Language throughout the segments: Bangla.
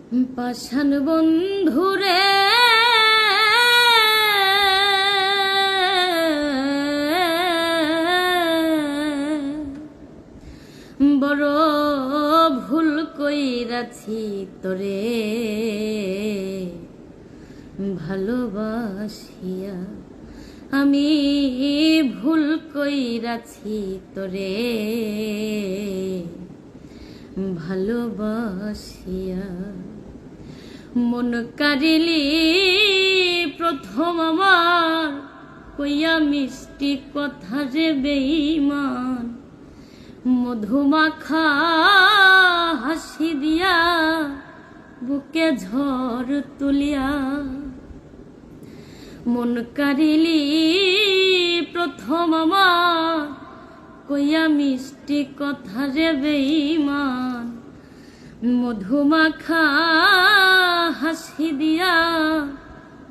পাষাণ বন্ধুরে বড় ভুল কইরাছি তোরে ভালোবাসিয়া, আমি ভুল কইরাছি তোরে ভালোবাসিয়া। মন কারিলি প্রথম আমার, কইয়া মিষ্টি কথা রে বেঈমান, মধুমাখা হাসি দিয়া বুকে ঝড় তুলিয়া। মন কারিলি প্রথম আমার, কইয়া মিষ্টি কথা রে বেঈমান, মধুমাখা হাসি দিয়া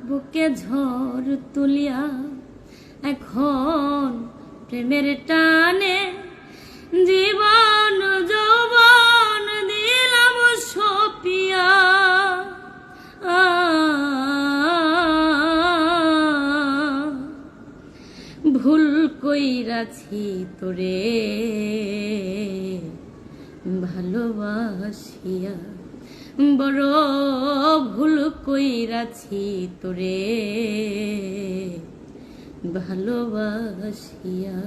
বুকে ঝড় তুলিয়া। এখন প্রেমের টানে জীবন যৌবন দিলাম সপিয়া, ভুল কইরাছি তোরে ভালোবাসিয়া, বড় ভুল কইরাছি তোরে ভালোবাসিয়া।